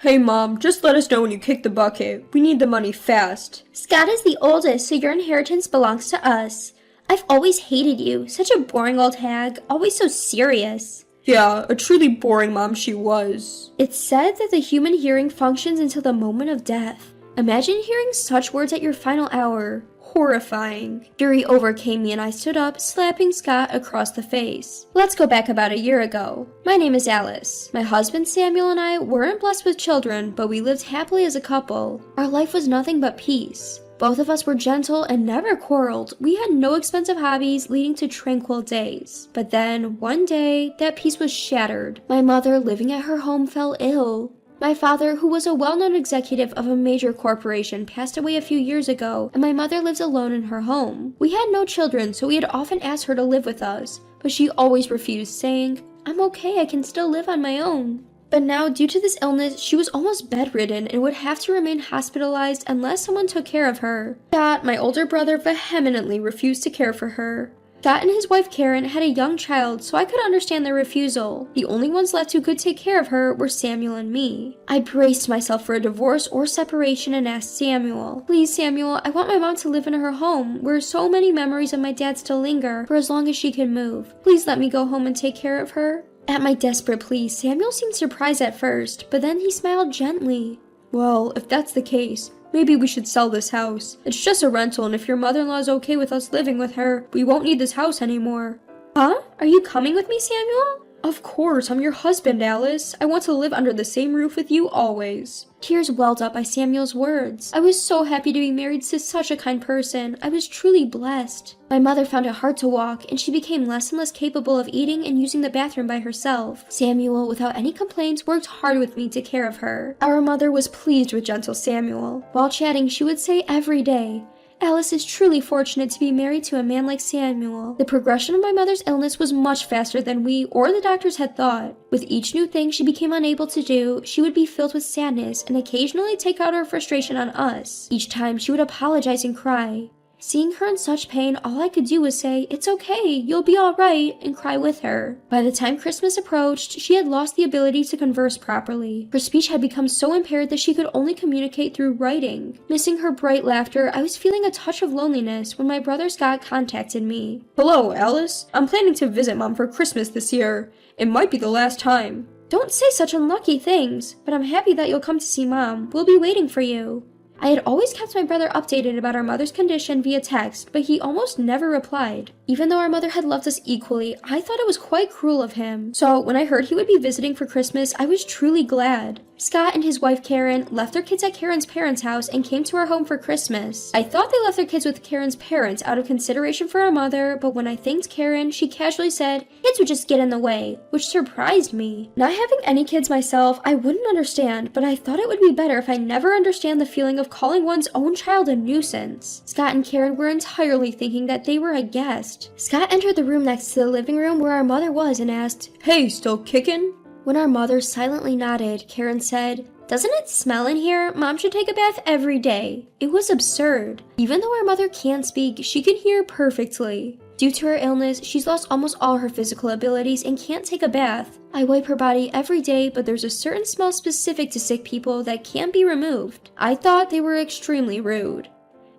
Hey Mom, just let us know when you kick the bucket. We need the money fast. Scott is the oldest, so your inheritance belongs to us. I've always hated you. Such a boring old hag, always so serious. Yeah, a truly boring mom she was. It's said that the human hearing functions until the moment of death. Imagine hearing such words at your final hour. Horrifying. Fury overcame me and I stood up, slapping Scott across the face. Let's go back about a year ago. My name is Alice. My husband Samuel and I weren't blessed with children, but we lived happily as a couple. Our life was nothing but peace. Both of us were gentle and never quarreled. We had no expensive hobbies, leading to tranquil days. But then, one day, that peace was shattered. My mother, living at her home, fell ill. My father, who was a well-known executive of a major corporation, passed away a few years ago, and my mother lives alone in her home. We had no children, so we had often asked her to live with us, but she always refused, saying, "I'm okay, I can still live on my own." But now, due to this illness, she was almost bedridden and would have to remain hospitalized unless someone took care of her. Scott, my older brother, vehemently refused to care for her. Scott and his wife Karen had a young child, so I could understand their refusal. The only ones left who could take care of her were Samuel and me. I braced myself for a divorce or separation and asked Samuel, "Please, Samuel, I want my mom to live in her home, where so many memories of my dad still linger, for as long as she can move. Please let me go home and take care of her." At my desperate plea, Samuel seemed surprised at first, but then he smiled gently. Well, if that's the case, maybe we should sell this house. It's just a rental, and if your mother-in-law is okay with us living with her, we won't need this house anymore. Huh? Are you coming with me, Samuel? Of course, I'm your husband, Alice. I want to live under the same roof with you always. Tears welled up by Samuel's words. I was so happy to be married to such a kind person. I was truly blessed. My mother found it hard to walk, and she became less and less capable of eating and using the bathroom by herself. Samuel, without any complaints, worked hard with me to take care of her. Our mother was pleased with gentle Samuel. While chatting, she would say every day, "Alice is truly fortunate to be married to a man like Samuel." The progression of my mother's illness was much faster than we or the doctors had thought. With each new thing she became unable to do, she would be filled with sadness and occasionally take out her frustration on us. Each time she would apologize and cry. Seeing her in such pain, all I could do was say, "It's okay, you'll be alright," and cry with her. By the time Christmas approached, she had lost the ability to converse properly. Her speech had become so impaired that she could only communicate through writing. Missing her bright laughter, I was feeling a touch of loneliness when my brother Scott contacted me. "Hello, Alice. I'm planning to visit Mom for Christmas this year. It might be the last time." "Don't say such unlucky things, but I'm happy that you'll come to see Mom. We'll be waiting for you." I had always kept my brother updated about our mother's condition via text, but he almost never replied. Even though our mother had loved us equally, I thought it was quite cruel of him. So when I heard he would be visiting for Christmas, I was truly glad. Scott and his wife Karen left their kids at Karen's parents' house and came to our home for Christmas. I thought they left their kids with Karen's parents out of consideration for our mother, but when I thanked Karen, she casually said, "Kids would just get in the way," which surprised me. Not having any kids myself, I wouldn't understand, but I thought it would be better if I never understand the feeling of calling one's own child a nuisance. Scott and Karen were entirely thinking that they were a guest. Scott entered the room next to the living room where our mother was and asked, "Hey, still kicking?" When our mother silently nodded, Karen said, "Doesn't it smell in here? Mom should take a bath every day." It was absurd. Even though our mother can't speak, she can hear perfectly. Due to her illness, she's lost almost all her physical abilities and can't take a bath. I wipe her body every day, but there's a certain smell specific to sick people that can't be removed. I thought they were extremely rude.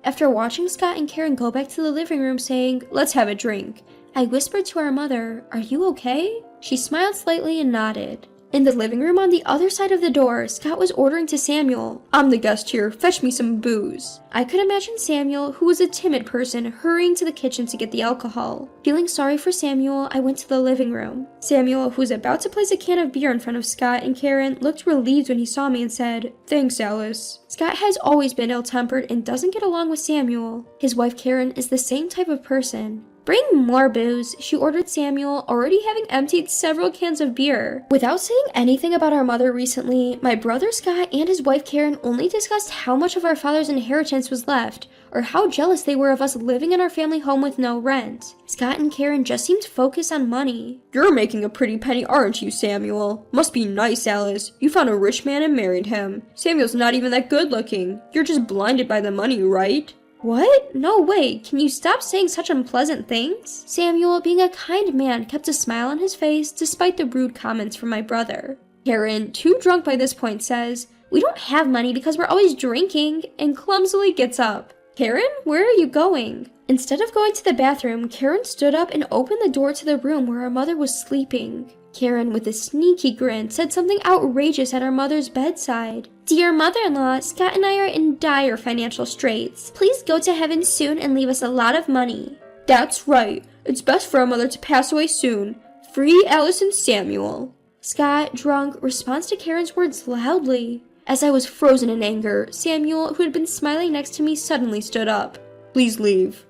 After watching Scott and Karen go back to the living room saying, "Let's have a drink," I whispered to our mother, "Are you okay?" She smiled slightly and nodded. In the living room on the other side of the door, Scott was ordering to Samuel, "I'm the guest here, fetch me some booze." I could imagine Samuel, who was a timid person, hurrying to the kitchen to get the alcohol. Feeling sorry for Samuel, I went to the living room. Samuel, who was about to place a can of beer in front of Scott and Karen, looked relieved when he saw me and said, "Thanks, Alice." Scott has always been ill-tempered and doesn't get along with Samuel. His wife Karen is the same type of person. "Bring more booze," she ordered Samuel, already having emptied several cans of beer. Without saying anything about our mother recently, my brother Scott and his wife Karen only discussed how much of our father's inheritance was left, or how jealous they were of us living in our family home with no rent. Scott and Karen just seemed focused on money. "You're making a pretty penny, aren't you, Samuel? Must be nice, Alice. You found a rich man and married him. Samuel's not even that good looking. You're just blinded by the money, right?" "What? No way. Can you stop saying such unpleasant things?" Samuel, being a kind man, kept a smile on his face despite the rude comments from my brother. Karen, too drunk by this point, says, "We don't have money because we're always drinking," and clumsily gets up. "Karen, where are you going?" Instead of going to the bathroom, Karen stood up and opened the door to the room where our mother was sleeping. Karen, with a sneaky grin, said something outrageous at our mother's bedside. "Dear mother-in-law, Scott and I are in dire financial straits. Please go to heaven soon and leave us a lot of money." That's right. It's best for our mother to pass away soon. Free Alice and Samuel. Scott, drunk, responds to Karen's words loudly. As I was frozen in anger, Samuel, who had been smiling next to me, suddenly stood up. Please leave.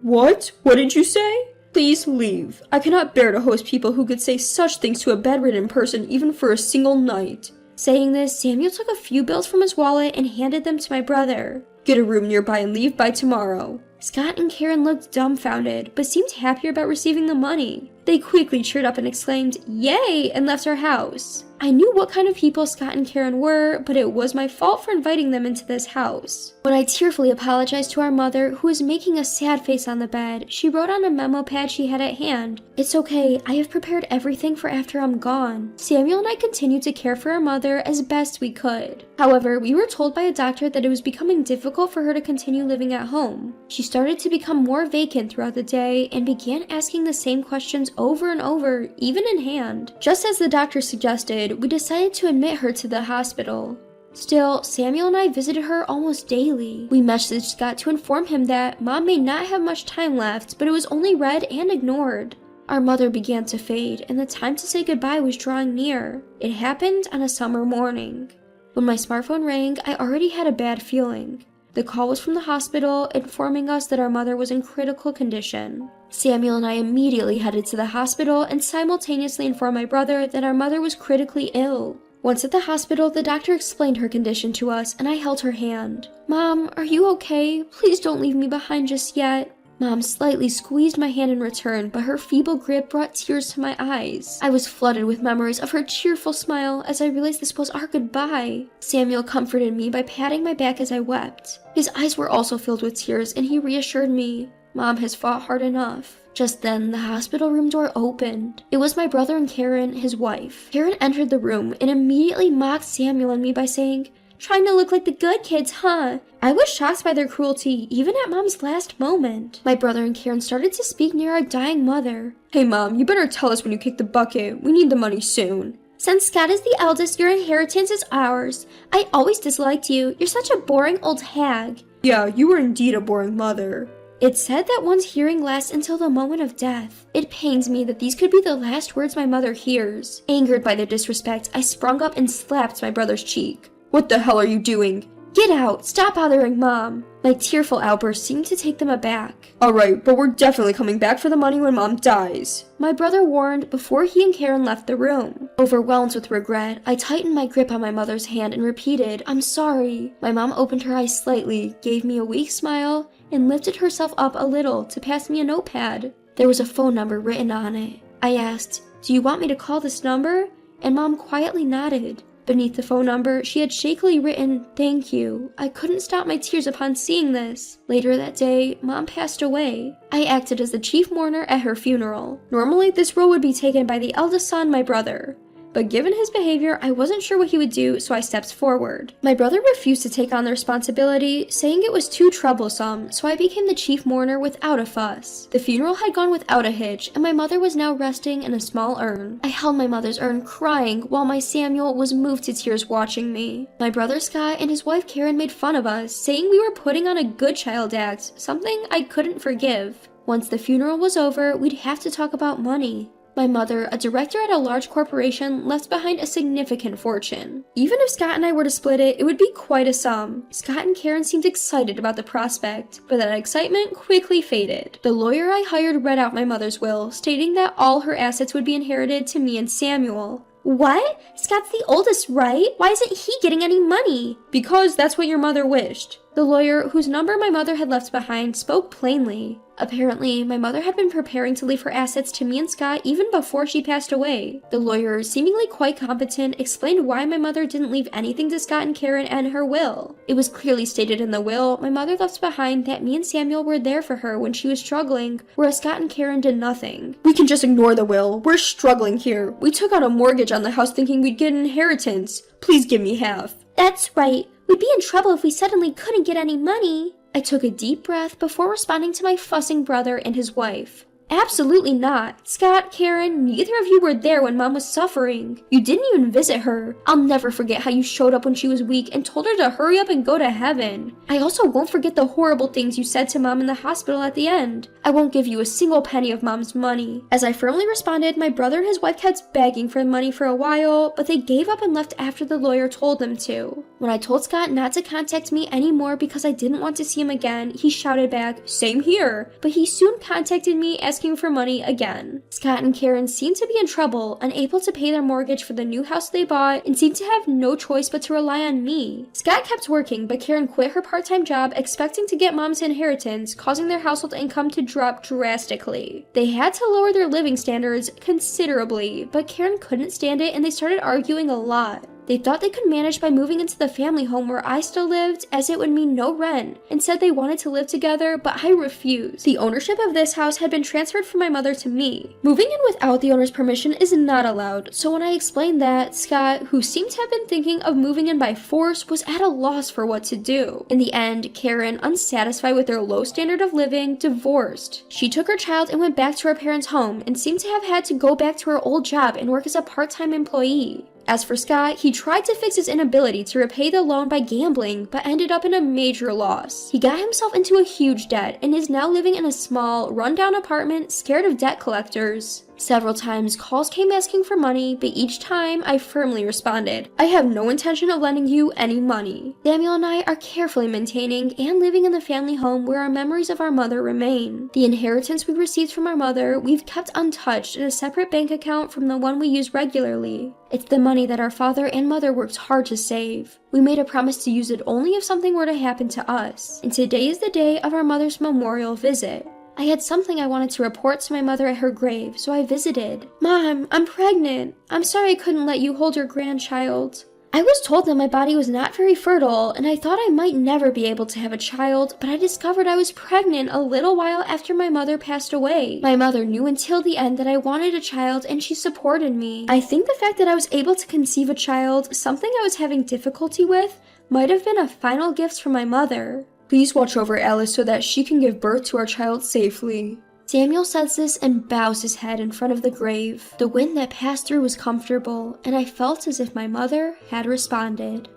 What? What did you say? Please leave. I cannot bear to host people who could say such things to a bedridden person even for a single night. Saying this, Samuel took a few bills from his wallet and handed them to my brother. Get a room nearby and leave by tomorrow. Scott and Karen looked dumbfounded, but seemed happier about receiving the money. They quickly cheered up and exclaimed, "Yay!" and left our house. I knew what kind of people Scott and Karen were, but it was my fault for inviting them into this house. When I tearfully apologized to our mother, who was making a sad face on the bed, she wrote on a memo pad she had at hand, "It's okay, I have prepared everything for after I'm gone." Samuel and I continued to care for our mother as best we could. However, we were told by a doctor that it was becoming difficult for her to continue living at home. She started to become more vacant throughout the day and began asking the same questions over and over, even in hand. Just as the doctor suggested, we decided to admit her to the hospital. Still, Samuel and I visited her almost daily. We messaged Scott to inform him that Mom may not have much time left, but it was only read and ignored. Our mother began to fade, and the time to say goodbye was drawing near. It happened on a summer morning. When my smartphone rang, I already had a bad feeling. The call was from the hospital, informing us that our mother was in critical condition. Samuel and I immediately headed to the hospital and simultaneously informed my brother that our mother was critically ill. Once at the hospital, the doctor explained her condition to us, and I held her hand. "Mom, are you okay? Please don't leave me behind just yet." Mom slightly squeezed my hand in return, but her feeble grip brought tears to my eyes. I was flooded with memories of her cheerful smile as I realized this was our goodbye. Samuel comforted me by patting my back as I wept. His eyes were also filled with tears, and he reassured me, "Mom has fought hard enough." Just then, the hospital room door opened. It was my brother and Karen, his wife. Karen entered the room and immediately mocked Samuel and me by saying, "Trying to look like the good kids, huh?" I was shocked by their cruelty, even at Mom's last moment. My brother and Karen started to speak near our dying mother. Hey Mom, you better tell us when you kick the bucket. We need the money soon. "Since Scott is the eldest, your inheritance is ours. I always disliked you. You're such a boring old hag." Yeah, you were indeed a boring mother. It's said that one's hearing lasts until the moment of death. It pains me that these could be the last words my mother hears. Angered by their disrespect, I sprung up and slapped my brother's cheek. What the hell are you doing? "Get out! Stop bothering Mom!" My tearful outburst seemed to take them aback. Alright, but we're definitely coming back for the money when Mom dies, my brother warned before he and Karen left the room. Overwhelmed with regret, I tightened my grip on my mother's hand and repeated, "I'm sorry." My mom opened her eyes slightly, gave me a weak smile, and lifted herself up a little to pass me a notepad. There was a phone number written on it. I asked, "Do you want me to call this number?" And Mom quietly nodded. Beneath the phone number, she had shakily written, "Thank you." I couldn't stop my tears upon seeing this. Later that day, Mom passed away. I acted as the chief mourner at her funeral. Normally, this role would be taken by the eldest son, my brother. But given his behavior, I wasn't sure what he would do, so I stepped forward. My brother refused to take on the responsibility, saying it was too troublesome, so I became the chief mourner without a fuss. The funeral had gone without a hitch, and my mother was now resting in a small urn. I held my mother's urn crying, while my Samuel was moved to tears watching me. My brother Scott and his wife Karen made fun of us, saying we were putting on a good child act, something I couldn't forgive. Once the funeral was over, we'd have to talk about money. My mother, a director at a large corporation, left behind a significant fortune. Even if Scott and I were to split it, it would be quite a sum. Scott and Karen seemed excited about the prospect, but that excitement quickly faded. The lawyer I hired read out my mother's will, stating that all her assets would be inherited to me and Samuel. "What? Scott's the oldest, right? Why isn't he getting any money?" Because that's what your mother wished. The lawyer, whose number my mother had left behind, spoke plainly. Apparently, my mother had been preparing to leave her assets to me and Scott even before she passed away. The lawyer, seemingly quite competent, explained why my mother didn't leave anything to Scott and Karen and her will. It was clearly stated in the will my mother left behind that me and Samuel were there for her when she was struggling, whereas Scott and Karen did nothing. We can just ignore the will. We're struggling here. We took out a mortgage on the house thinking we'd get an inheritance. Please give me half. That's right. We'd be in trouble if we suddenly couldn't get any money. I took a deep breath before responding to my fussing brother and his wife. Absolutely not. Scott, Karen, neither of you were there when Mom was suffering. You didn't even visit her. I'll never forget how you showed up when she was weak and told her to hurry up and go to heaven. I also won't forget the horrible things you said to Mom in the hospital at the end. I won't give you a single penny of Mom's money. As I firmly responded, my brother and his wife kept begging for the money for a while, but they gave up and left after the lawyer told them to. When I told Scott not to contact me anymore because I didn't want to see him again, he shouted back, "Same here," but he soon contacted me asking for money again. Scott and Karen seemed to be in trouble, unable to pay their mortgage for the new house they bought, and seemed to have no choice but to rely on me. Scott kept working, but Karen quit her part-time job expecting to get Mom's inheritance, causing their household income to drop drastically. They had to lower their living standards considerably, but Karen couldn't stand it and they started arguing a lot. They thought they could manage by moving into the family home where I still lived, as it would mean no rent, and said they wanted to live together, but I refused. The ownership of this house had been transferred from my mother to me. Moving in without the owner's permission is not allowed, so when I explained that, Scott, who seemed to have been thinking of moving in by force, was at a loss for what to do. In the end, Karen, unsatisfied with their low standard of living, divorced. She took her child and went back to her parents' home, and seemed to have had to go back to her old job and work as a part-time employee. As for Scott, he tried to fix his inability to repay the loan by gambling, but ended up in a major loss. He got himself into a huge debt and is now living in a small, rundown apartment, scared of debt collectors. Several times, calls came asking for money, but each time, I firmly responded, "I have no intention of lending you any money." Samuel and I are carefully maintaining and living in the family home where our memories of our mother remain. The inheritance we received from our mother, we've kept untouched in a separate bank account from the one we use regularly. It's the money that our father and mother worked hard to save. We made a promise to use it only if something were to happen to us, and today is the day of our mother's memorial visit. I had something I wanted to report to my mother at her grave, so I visited. "Mom, I'm pregnant. I'm sorry I couldn't let you hold your grandchild." I was told that my body was not very fertile, and I thought I might never be able to have a child, but I discovered I was pregnant a little while after my mother passed away. My mother knew until the end that I wanted a child, and she supported me. I think the fact that I was able to conceive a child, something I was having difficulty with, might have been a final gift from my mother. Please watch over Alice so that she can give birth to our child safely. Samuel says this and bows his head in front of the grave. The wind that passed through was comfortable, and I felt as if my mother had responded.